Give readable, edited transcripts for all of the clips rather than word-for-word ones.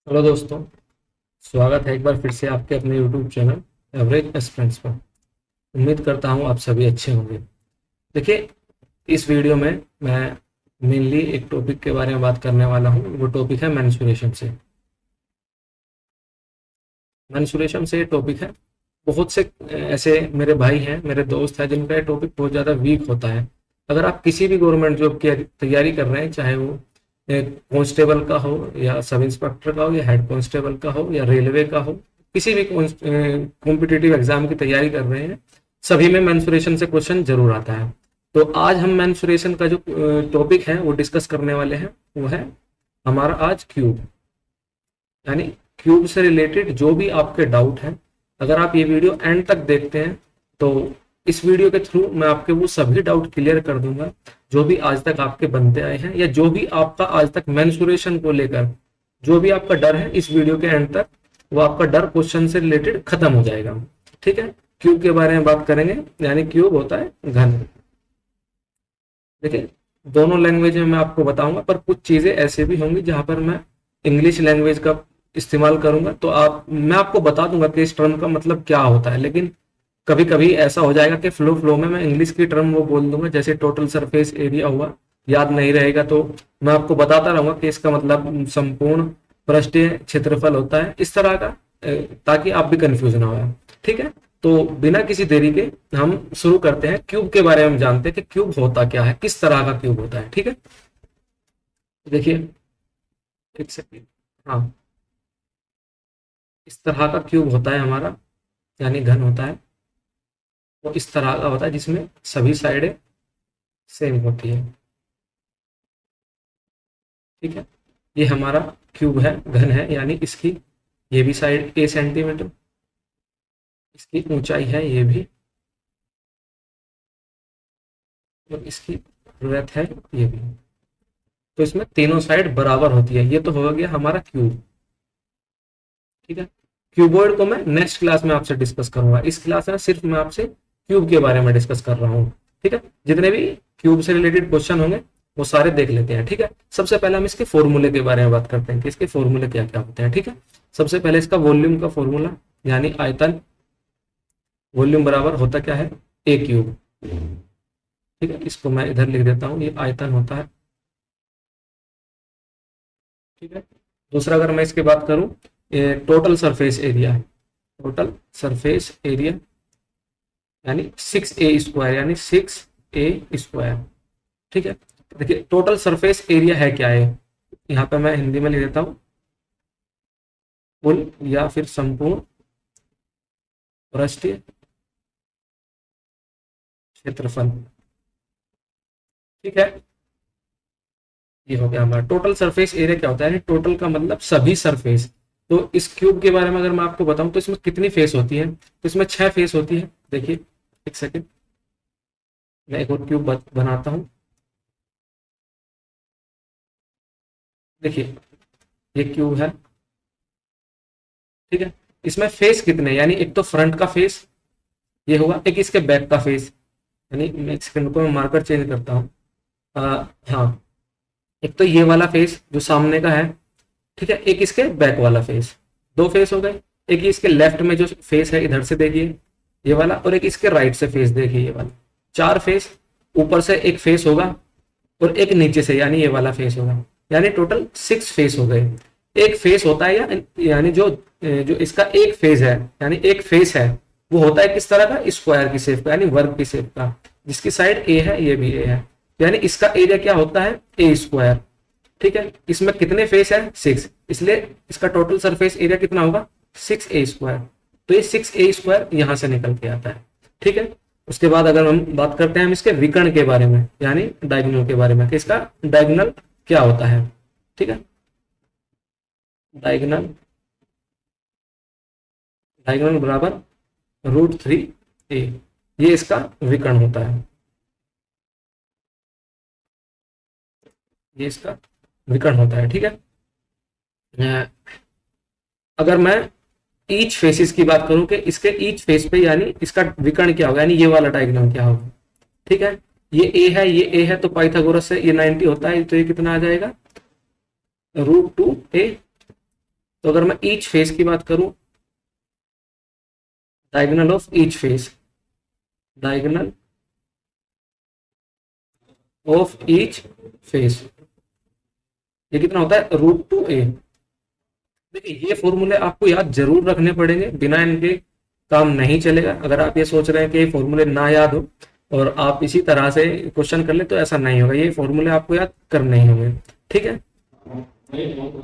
Hello दोस्तों। स्वागत है एक बार फिर से आपके अपने यूट्यूब चैनल एवरेज एस्पिरेंट्स पर। उम्मीद करता हूँ आप सभी अच्छे होंगे। देखिए, इस वीडियो में मैं मेनली एक टॉपिक के बारे में बात करने वाला हूँ। वो टॉपिक है मेंसुरेशन से। मेंसुरेशन से टॉपिक है, बहुत से ऐसे मेरे भाई हैं, मेरे दोस्त हैं जिनका ये टॉपिक बहुत ज़्यादा वीक होता है। अगर आप किसी भी गवर्नमेंट जॉब की तैयारी कर रहे हैं, चाहे वो कांस्टेबल का हो या सब इंस्पेक्टर का हो या हेड कांस्टेबल का हो या रेलवे का हो, किसी भी कॉम्पिटिटिव एग्जाम की तैयारी कर रहे हैं, सभी में मेंसुरेशन से क्वेश्चन जरूर आता है। तो आज हम मेंसुरेशन का जो टॉपिक है वो डिस्कस करने वाले हैं। वो है हमारा आज क्यूब, यानी क्यूब से रिलेटेड जो भी आपके डाउट हैं। अगर आप ये वीडियो एंड तक देखते हैं तो इस वीडियो के थ्रू मैं आपके वो सभी डाउट क्लियर कर दूंगा जो भी आज तक आपके बनते आए हैं, या जो भी आपका आज तक मेंसुरेशन को लेकर जो भी आपका डर है, इस वीडियो के एंड तक वो आपका डर क्वेश्चन से रिलेटेड खत्म हो जाएगा। ठीक है, क्यूब के बारे में बात करेंगे, यानी क्यूब होता है घन। देखिए, दोनों लैंग्वेज में मैं आपको बताऊंगा, पर कुछ चीजें ऐसे भी होंगी जहां पर मैं इंग्लिश लैंग्वेज का इस्तेमाल करूंगा, तो मैं आपको बता दूंगा कि इस टर्म का मतलब क्या होता है। लेकिन कभी कभी ऐसा हो जाएगा कि फ्लो फ्लो में मैं इंग्लिश की टर्म वो बोल दूंगा, जैसे टोटल सरफेस एरिया हुआ, याद नहीं रहेगा तो मैं आपको बताता रहूंगा कि इसका मतलब संपूर्ण पृष्ठीय क्षेत्रफल होता है, इस तरह का, ताकि आप भी कंफ्यूज ना हो। ठीक है, तो बिना किसी देरी के हम शुरू करते हैं। क्यूब के बारे में हम जानते हैं कि क्यूब होता क्या है, किस तरह का क्यूब होता है। ठीक है, देखिए, एक सेकेंड। हाँ, इस तरह का क्यूब होता है हमारा, यानी घन होता है। वो इस तरह का होता है जिसमें सभी साइडें सेम होती है। ठीक है, ये हमारा क्यूब है, घन है, यानी इसकी ये भी साइड ए सेंटीमीटर, इसकी ऊंचाई है ये भी, और इसकी ब्रेथ है ये भी। तो इसमें तीनों साइड बराबर होती है। ये तो हो गया हमारा क्यूब। ठीक है, क्यूबॉइड को मैं नेक्स्ट क्लास में आपसे डिस्कस करूंगा। इस क्लास में सिर्फ मैं आपसे क्यूब के बारे में डिस्कस कर रहा हूँ। ठीक है, जितने भी क्यूब से रिलेटेड क्वेश्चन होंगे वो सारे देख लेते हैं। ठीक है, सबसे पहले हम इसके फॉर्मूले के बारे में बात करते हैं कि इसके फॉर्मूले क्या क्या होते हैं। ठीक है, सबसे पहले इसका वॉल्यूम का फॉर्मूला, यानी आयतन। वॉल्यूम बराबर होता क्या है, ए क्यूब। ठीक है, इसको मैं इधर लिख देता हूँ, ये आयतन होता है। ठीक है, दूसरा अगर मैं इसकी बात करूं, ये टोटल सरफेस एरिया है। टोटल सरफेस एरिया यानी 6a², यानी 6a²। ठीक है, देखिए टोटल सरफेस एरिया है क्या है, यहाँ पे मैं हिंदी में लिख देता हूँ, कुल या फिर संपूर्ण पृष्ठीय क्षेत्रफल। ठीक है, ये हो गया हमारा टोटल सरफेस एरिया। क्या होता है, टोटल का मतलब सभी सरफेस। तो इस क्यूब के बारे में अगर मैं आपको बताऊं तो इसमें कितनी फेस होती है, तो इसमें 6 फेस होती है। देखिए, एक सेकेंड, मैं एक और क्यूब बनाता हूं। देखिए, ये क्यूब है। ठीक है, इसमें फेस कितने, यानी एक तो फ्रंट का फेस ये होगा, एक इसके बैक का फेस, यानी मैं एक सेकंड को मैं मार्कर चेंज करता हूँ। हाँ, एक तो ये वाला फेस जो सामने का है। ठीक है, एक इसके बैक वाला फेस, दो फेस हो गए। एक इसके लेफ्ट में जो फेस है इधर से देखिए ये वाला, और एक इसके राइट से फेस देखिए ये वाला। 4 फेस, ऊपर से एक फेस होगा और एक नीचे से, यानी ये वाला फेस होगा, यानी टोटल 6 फेस हो गए। एक फेस होता है यानी जो जो इसका एक फेज है, यानी एक फेस है, वो होता है किस तरह का, स्क्वायर की शेप का, यानी वर्ग की शेप का, जिसकी साइड ए है, ये भी ए है, यानी इसका एरिया क्या होता है, a²। ठीक है, इसमें कितने फेस है, 6, इसलिए इसका टोटल सरफेस एरिया कितना होगा, 6a²। तो ये 6a² यहां से निकल के आता है। ठीक है, उसके बाद अगर हम बात करते हैं हम इसके विकर्ण के बारे में, यानी डायगोनल के बारे में, कि इसका डायगोनल क्या होता है। ठीक है, डायगोनल, डायगोनल बराबर √3a, ये इसका विकर्ण होता है, ये इसका विकर्ण होता है। ठीक है, अगर मैं ईच फेसिस की बात करूं कि इसके ईच फेस पे, यानी इसका विकर्ण क्या होगा, यानी ये वाला डायगोनल क्या होगा। ठीक है, ये ए है, ये ए है, तो पाइथागोरस से ये 90 होता है, तो ये कितना आ जाएगा, √2a। तो अगर मैं ईच फेस की बात करूं, diagonal of each face, diagonal of each face, ये कितना होता है, √2a। देखिए ये फॉर्मूले आपको याद जरूर रखने पड़ेंगे, बिना इनके काम नहीं चलेगा। अगर आप ये सोच रहे हैं कि ये फॉर्मूले ना याद हो और आप इसी तरह से क्वेश्चन कर ले, तो ऐसा नहीं होगा, ये फॉर्मूले आपको याद करने ही होंगे। ठीक है,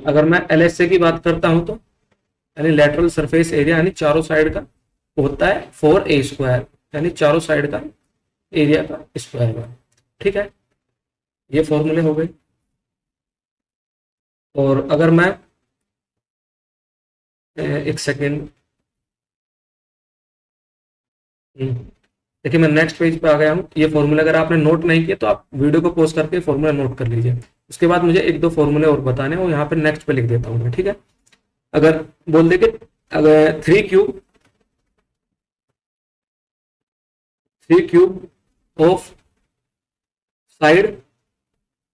अगर मैं LHA की बात करता हूं तो यानी लेटरल सरफेस एरिया, यानी चारों साइड का होता है 4a², यानी चारों साइड का एरिया का स्क्वायर का। ठीक है, ये फॉर्मूले हो गए। और अगर मैं एक सेकेंड, देखिए मैं नेक्स्ट पेज पे आ गया हूँ। ये फॉर्मूला अगर आपने नोट नहीं किया तो आप वीडियो को पॉज करके फॉर्मूला नोट कर लीजिए। उसके बाद मुझे एक दो फॉर्मूले और बताने हैं, वो यहाँ पे नेक्स्ट पे लिख देता हूँ मैं। ठीक है, अगर बोल दे कि अगर 3 cube of side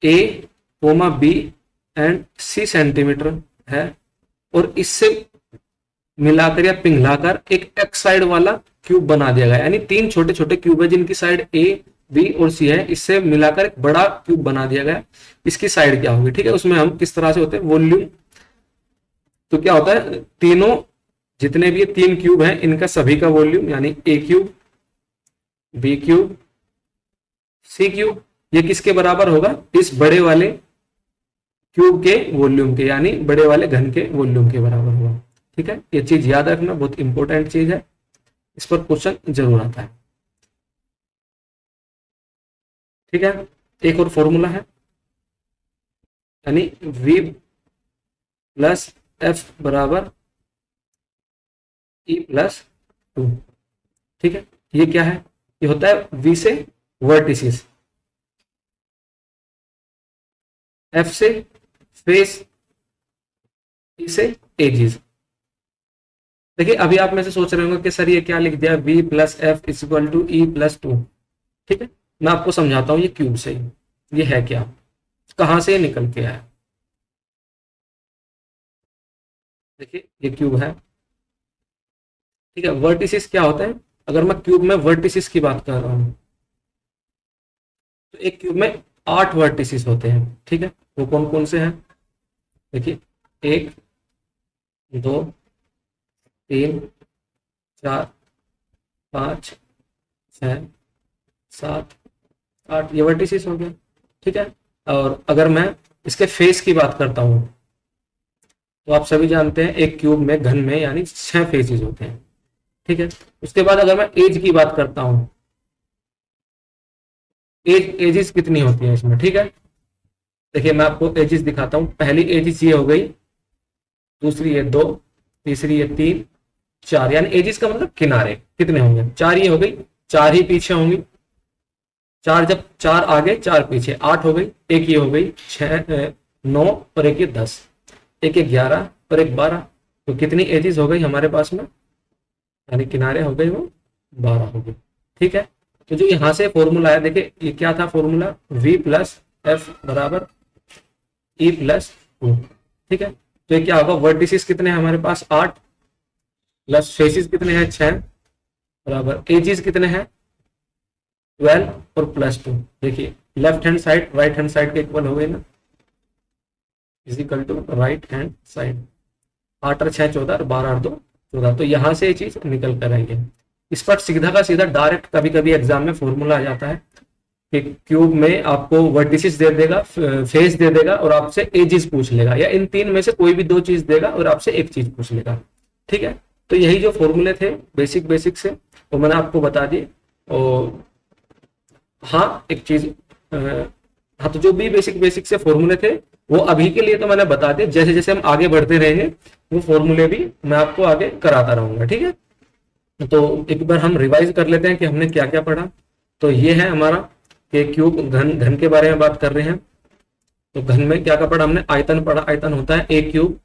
A, B and C centimetre है, और इससे मिलाकर या पिघलाकर एक एक्स साइड वाला क्यूब बना दिया गया, यानी 3 छोटे छोटे क्यूब है जिनकी साइड A, B और C है, इससे मिलाकर एक बड़ा क्यूब बना दिया गया। इसकी साइड क्या होगी? ठीक है, उसमें हम किस तरह से होते हैं, वॉल्यूम। तो क्या होता है, तीनों जितने भी 3 क्यूब हैं इनका सभी का वॉल्यूम, यानी A cube, B cube, C cube, ये किसके बराबर होगा, इस बड़े वाले क्यूब के वॉल्यूम के, यानी बड़े वाले घन के वॉल्यूम के बराबर होगा। ठीक है, ये चीज याद रखना, बहुत इंपॉर्टेंट चीज है, इस पर क्वेश्चन जरूर आता है। ठीक है, एक और फॉर्मूला है, यानी V प्लस F बराबर E प्लस 2। ठीक है, ये क्या है, ये होता है V से वर्टिसेस, F से फेस, E से एजेस। देखिए अभी आप में से सोच रहे होंगे कि सर ये क्या लिख दिया, V plus F is equal to E plus 2। ठीक है, मैं आपको समझाता हूं ये क्यूब से, ये है क्या, कहां से ये निकल के आया। देखिए ये क्यूब है, ठीक है, वर्टिसेस क्या होता है, अगर मैं क्यूब में वर्टिसेस की बात कर रहा हूं तो एक क्यूब में 8 वर्टिसेस होते हैं। ठीक है, वो कौन कौन से हैं, देखिए 1, 2, 3, 4, 5, 6, 7, 8, ये वर्टिसेस हो गया। ठीक है, और अगर मैं इसके फेस की बात करता हूं तो आप सभी जानते हैं एक क्यूब में, घन में, यानी 6 फेसेस होते हैं। ठीक है, उसके बाद अगर मैं एज की बात करता हूं, एजेस कितनी होती है इसमें। ठीक है, देखिए मैं आपको एजेस दिखाता हूं, पहली एजेस ये हो गई, दूसरी ये 2, तीसरी ये 3, 4, यानी एजेस का मतलब किनारे कितने होंगे, 4 ये हो गई, 4 ही पीछे होंगी, 4 जब 4 आगे 4 पीछे, 8 हो गई, एक ये हो गई 6, 9 और एक ये 10, एक 11 और एक 12, तो कितनी एजेस हो गई हमारे पास में, यानी किनारे हो गए वो 12 हो गए। ठीक है, तो जो यहां से फॉर्मूला है, देखिए ये क्या था फॉर्मूला, V प्लस एफ बराबर E प्लस 2। ठीक है, तो ये क्या होगा, वर्टिसेस कितने हैं हमारे पास 8, प्लस फेसिस कितने हैं 6, बराबर एजेस कितने हैं 12 और प्लस 2। देखिए left hand side right hand side के इक्वल हो गई ना, is equal to right hand side, 8 और 6 14 और 12 और 2 14, तो यहां से ये चीज निकल कर आई है। इस पर सीधा का सीधा डायरेक्ट कभी कभी एग्जाम में फॉर्मूला आ जाता है कि क्यूब में आपको वर्टिसेस दे देगा, फेस दे देगा और आपसे एजेस पूछ लेगा, या इन 3 में से कोई भी 2 चीज देगा और आपसे एक चीज पूछ लेगा। ठीक है, तो यही जो फॉर्मूले थे बेसिक से वो मैंने आपको बता दिए। और हाँ एक चीज, हाँ तो जो भी बेसिक से फॉर्मूले थे वो अभी के लिए तो मैंने बता दिए, जैसे जैसे हम आगे बढ़ते रहेंगे वो फॉर्मूले भी मैं आपको आगे कराता रहूंगा। ठीक है, तो एक बार हम रिवाइज कर लेते हैं कि हमने क्या क्या पढ़ा। तो ये है हमारा कि क्यूब, घन के बारे में बात कर रहे हैं, तो घन में क्या क्या पढ़ा हमने, आयतन पढ़ा, आयतन होता है A क्यूब।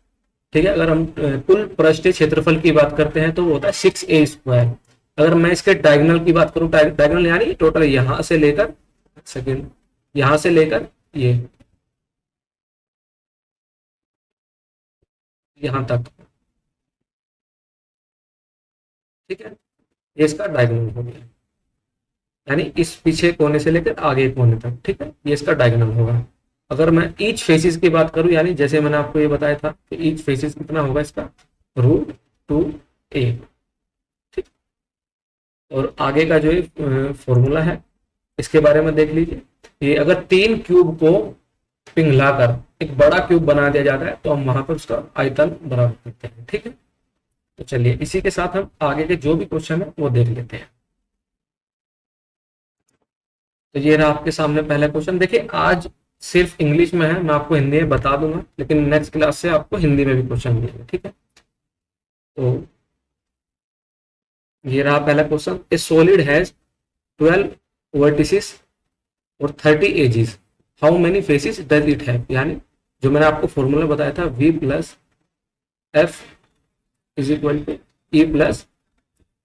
ठीक है, अगर हम कुल पृष्ठीय क्षेत्रफल की बात करते हैं तो वो होता है 6a²। अगर मैं इसके डायगोनल की बात करूं, डायगोनल यानी टोटल यहां से लेकर, सेकेंड, यहां से लेकर ये यहां तक, ठीक है, ये इसका डायगोनल हो गया, यानी इस पीछे कोने से लेकर आगे कोने तक, ठीक है, ये इसका डायगोनल होगा। अगर मैं ईच फेसिस की बात करूं, यानी जैसे मैंने आपको ये बताया था कि ईच फेसिस कितना होगा इसका, √2a, ठीक। और आगे का जो फॉर्मूला है इसके बारे में देख लीजिए। ये अगर 3 क्यूब को पिघलाकर एक बड़ा क्यूब बना दिया जाता है तो हम वहां पर उसका आयतन बराबर करते हैं, ठीक है। तो चलिए इसी के साथ हम आगे के जो भी क्वेश्चन है वो देख लेते हैं। तो ये रहा आपके सामने पहला क्वेश्चन। देखिए आज सिर्फ इंग्लिश में है, मैं आपको हिंदी में बता दूंगा, लेकिन नेक्स्ट क्लास से आपको हिंदी में भी क्वेश्चन मिलेंगे, ठीक है। तो ये रहा पहला question. A solid has 12 vertices और 30 edges, how many faces does it have, यानी जो मैंने आपको फॉर्मूला बताया था v plus F is equal to E plus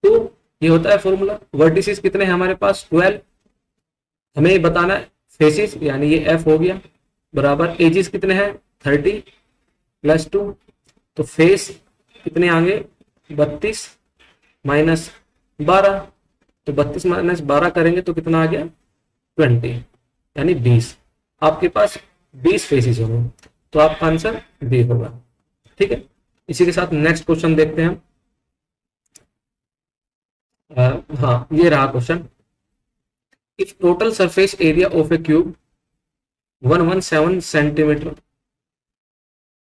2, ये होता है फॉर्मूला। वर्टिसेस कितने हैं हमारे पास, 12, हमें ये बताना है फेसिस, यानी ये f हो गया, बराबर एजेस कितने हैं 30 प्लस 2, तो फेस कितने आगे 32 माइनस 12, तो 32 माइनस 12 करेंगे तो कितना आ गया 20, यानी 20। आपके पास 20 फेसिस होंगे, तो आपका आंसर बी होगा, ठीक है। इसी के साथ नेक्स्ट क्वेश्चन देखते हैं हम। हाँ ये रहा question. If total surface area of a cube 117 centimetre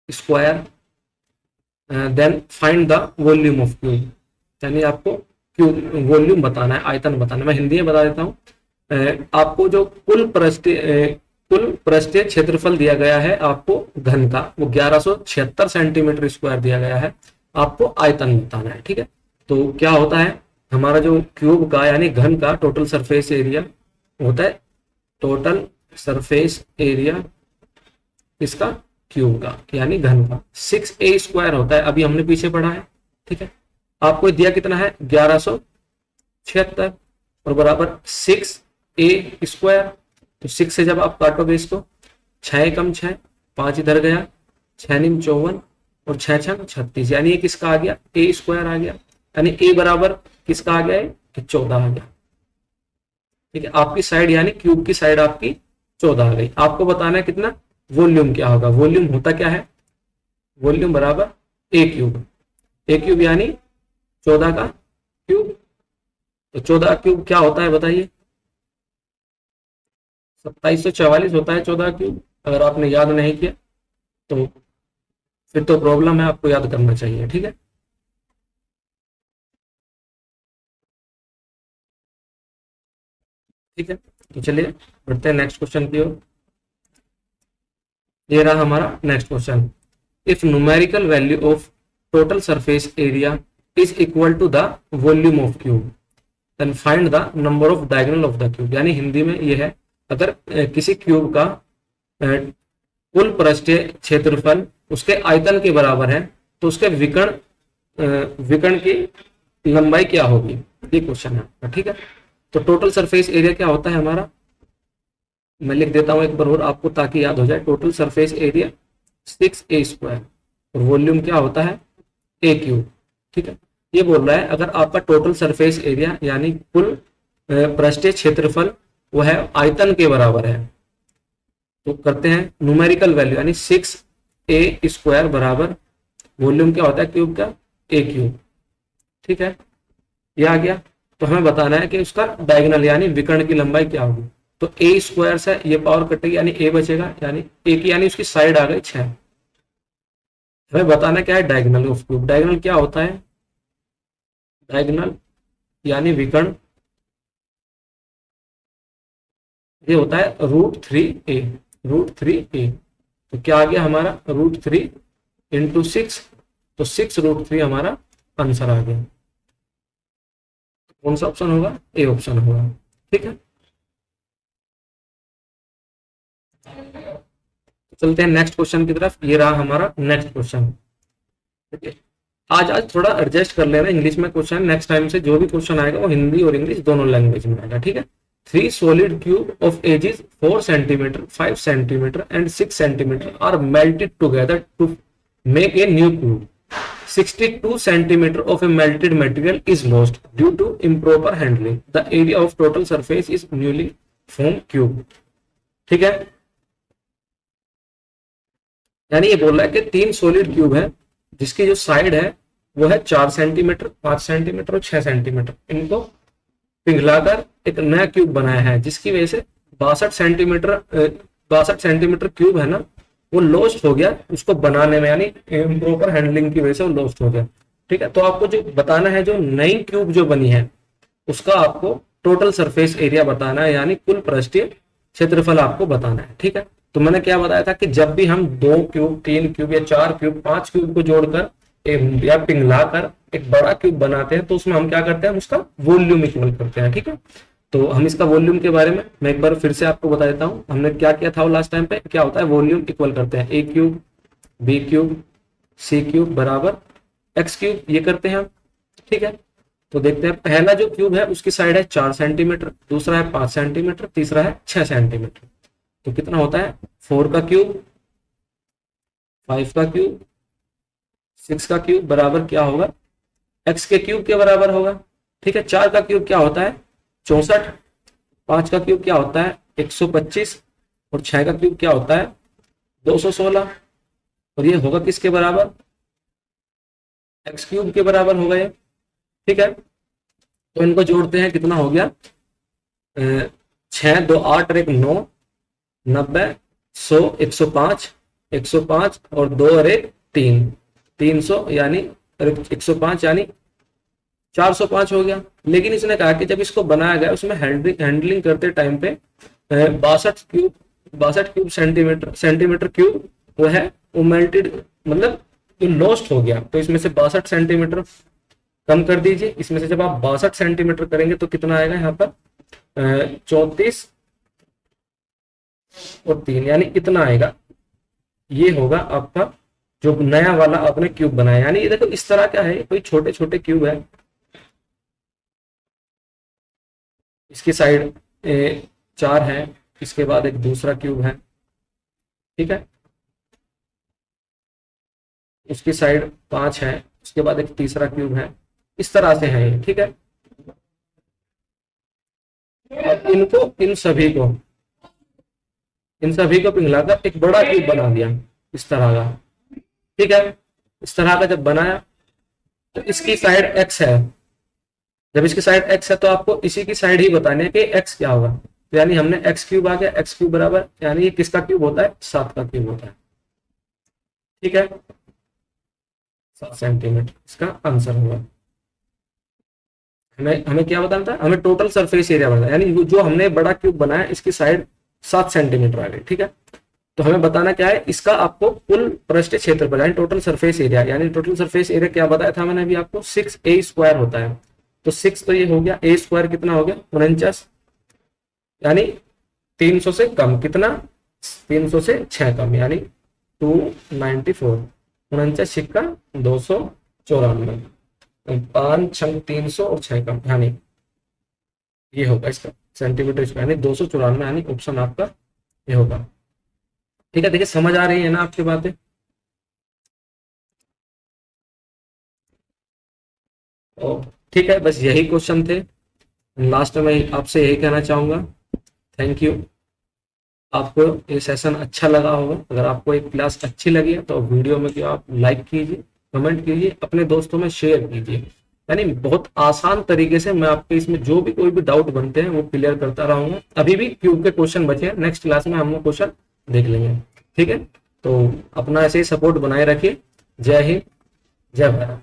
square, then find the volume of cube, यानी आपको क्यूब वॉल्यूम बताना है, आयतन बताना है। मैं हिंदी में बता देता हूँ। आपको जो कुल पृष्ठीय क्षेत्रफल दिया गया है आपको घन का, वो 1176 सेंटीमीटर स्क्वायर दिया गया है, आपको आयतन बताना है, ठीक है। तो क्या होता है हमारा जो क्यूब का यानी घन का टोटल सरफेस एरिया होता है, टोटल सरफेस एरिया इसका क्यूब का यानी घन का 6a स्क्वायर होता है, अभी हमने पीछे पढ़ा है, ठीक है। आपको दिया कितना है 1176 और बराबर 6a स्क्वायर, तो 6 से जब आप काटोगे इसको 6 कम 6, 5 इधर गया, 6 निम 54 और 6 छंग 36, यानी ये किसका आ गया a स्क्वायर आ गया, यानी a बराबर किसका आ गया है 14 आ गया, ठीक है। आपकी साइड यानी क्यूब की साइड आपकी 14 आ गई। आपको बताना है कितना वॉल्यूम क्या होगा, वॉल्यूम होता क्या है, वॉल्यूम बराबर a क्यूब यानी 14 का क्यूब, तो 14 क्यूब क्या होता है बताइए, 2744 होता है 14 क्यूब। अगर आपने याद नहीं किया तो फिर तो प्रॉब्लम है, आपको याद करना चाहिए, ठीक है। ठीक है, तो चलिए बढ़ते हैं नेक्स्ट क्वेश्चन की ओर। ये रहा हमारा next question. If numerical value of total surface area is equal to the volume of cube, then find the number of diagonal of the cube, यानी हिंदी में ये है अगर किसी क्यूब का कुल पृष्ठीय क्षेत्रफल उसके आयतन के बराबर है तो उसके विकर्ण की लंबाई क्या होगी, ये क्वेश्चन है, ठीक है। तो टोटल सरफेस एरिया क्या होता है हमारा, मैं लिख देता हूं एक बार और आपको ताकि याद हो जाए। Total surface area 6a square और वॉल्यूम क्या होता है a क्यूब, ठीक है। ये बोल रहा है अगर आपका टोटल सरफेस एरिया यानी कुल पृष्ठीय क्षेत्रफल वो है आयतन के बराबर है, तो करते हैं न्यूमेरिकल वैल्यू यानी 6a स्क्वायर बराबर वॉल्यूम क्या होता है क्यूब का a क्यूब, ठीक है। ये आ गया, तो हमें बताना है कि उसका डायगोनल यानी विकर्ण की लंबाई क्या होगी। तो a स्क्वायर से ये पावर कटेगी यानी a बचेगा, यानी a की यानी उसकी साइड आ गई 6। हमें बताना क्या है डायगोनल ऑफ क्यूब। डायगोनल क्या होता है, डायगोनल यानी विकर्ण, ये होता है √3a। तो क्या आ गया हमारा √3 इंटू 6, तो 6√3 हमारा आंसर आ गया। कौन सा ऑप्शन होगा, ए ऑप्शन होगा, ठीक है। चलते हैं नेक्स्ट क्वेश्चन की तरफ। ये रहा हमारा नेक्स्ट क्वेश्चन, ठीक है। आज थोड़ा एडजस्ट कर लेना इंग्लिश में क्वेश्चन, नेक्स्ट टाइम से जो भी क्वेश्चन आएगा वो हिंदी और इंग्लिश दोनों लैंग्वेज में आएगा, ठीक है। 3 solid cube of ages 4 centimeter, 5 centimeter and 6 centimeter are melted together to make a new cube 62 centimeter of a melted material is lost due to improper handling. The area of total surface is newly formed cube. ठीक है, यानी ये बोल रहा है कि 3 solid cube है जिसकी जो साइड है वो है 4 सेंटीमीटर, 5 सेंटीमीटर और 6 सेंटीमीटर। इनको पिघलाकर एक नया क्यूब बनाया है जिसकी वजह से 62 सेंटीमीटर क्यूब है ना, वो लॉस्ट हो गया उसको बनाने में, यानी इम्प्रॉपर हैंडलिंग की वजह से वो लॉस्ट हो गया। ठीक है, तो आपको जो बताना है, जो नई क्यूब जो बनी है उसका आपको टोटल सरफेस एरिया बताना है, यानी कुल पृष्ठीय क्षेत्रफल आपको बताना है। ठीक है, तो मैंने क्या बताया था कि जब भी हम 2 क्यूब, 3 क्यूब या 4 क्यूब, 5 क्यूब को जोड़कर या पिघलाकर एक बड़ा क्यूब बनाते हैं तो उसमें हम क्या करते हैं, उसका वॉल्यूम इक्वल करते हैं। ठीक है, तो हम इसका वॉल्यूम के बारे में मैं एक बार फिर से आपको बता देता हूं। हमने क्या किया था वो लास्ट टाइम पे, क्या होता है, वॉल्यूम इक्वल करते हैं ए cube B cube C cube बराबर एक्स क्यूब, ये करते हैं हम। ठीक है, तो देखते हैं, पहला जो क्यूब है उसकी साइड है 4 सेंटीमीटर, दूसरा है 5 सेंटीमीटर, तीसरा है 6 सेंटीमीटर। तो कितना होता है, 4 का क्यूब, 5 का क्यूब, 6 का क्यूब बराबर क्या होगा, एक्स के क्यूब के बराबर होगा। ठीक है, 4 का क्यूब क्या होता है 64, 5 का क्यूब क्या होता है 125 और 6 का क्यूब क्या होता है 216, और ये होगा किसके बराबर, एक्स क्यूब के बराबर होगा ये। ठीक है, तो इनको जोड़ते हैं, कितना हो गया 6 2 8 और 1 9, 90 100 105 105 और 2 और 1 3, 300 यानी 105 यानी 405 हो गया। लेकिन इसने कहा कि जब इसको बनाया गया उसमें हैंडलिंग करते टाइम पे 62 क्यूब सेंटीमीटर क्यूब वो है वो मेल्टेड, मतलब जो लॉस्ट हो गया। तो इसमें से 62 सेंटीमीटर कम कर दीजिए, इसमें से जब आप 62 सेंटीमीटर करेंगे तो कितना आएगा यहाँ पर 34 और 3 यानी इतना आएगा। ये होगा आपका जो नया वाला आपने क्यूब बनाया। यानी ये देखो इस तरह क्या है, कोई छोटे छोटे क्यूब है, इसकी साइड 4 है, इसके बाद एक दूसरा क्यूब है। ठीक है, उसकी साइड 5 है, उसके बाद एक तीसरा क्यूब है, इस तरह से है ये। ठीक है, अब इन सभी को पिघलाकर एक बड़ा क्यूब बना दिया इस तरह का। ठीक है, इस तरह का जब बनाया तो इसकी साइड x है, जब इसकी साइड x है तो आपको इसी की साइड ही बतानी है कि x क्या होगा। तो यानी हमने x क्यूब आ गया, x क्यूब बराबर, यानी ये किसका क्यूब होता है 7 का क्यूब होता है। ठीक है, 7 सेंटीमीटर इसका आंसर होगा। हमें क्या बताना था, हमें टोटल सरफेस एरिया बताना, यानी जो हमने बड़ा क्यूब बनाया इसकी साइड 7 सेंटीमीटर आ गई। ठीक है, तो हमें बताना क्या है, इसका आपको कुल पृष्ठीय क्षेत्रफल यानी टोटल सरफेस एरिया, यानी टोटल सरफेस एरिया क्या बताया था मैंने अभी आपको 6a² होता है। तो 6 तो ये हो गया, a² कितना हो गया 49, यानी 300 से कम, कितना 300 से 6 कम, यानी 294, 49 सिक्का 294, 5 6 300 और 6 कम, यानी ये होगा इसका सेंटीमीटर इसका, यानी 294, यानी ऑप्शन आपका ये होगा। ठीक है, देखिए समझ आ रही है ना आपकी बातें। ठीक है, बस यही क्वेश्चन थे। लास्ट में मैं आपसे यही कहना चाहूंगा, थैंक यू। आपको ये सेशन अच्छा लगा होगा, अगर आपको एक क्लास अच्छी लगी है तो वीडियो में जो आप लाइक कीजिए, कमेंट कीजिए, अपने दोस्तों में शेयर कीजिए। यानी बहुत आसान तरीके से मैं आपके इसमें जो भी कोई भी डाउट बनते हैं वो क्लियर करता रहूंगा। अभी भी क्यूब के क्वेश्चन बचे हैं, नेक्स्ट क्लास में हम वो क्वेश्चन देख लेंगे। ठीक है, तो अपना ऐसे ही सपोर्ट बनाए रखिए। जय हिंद, जय भारत।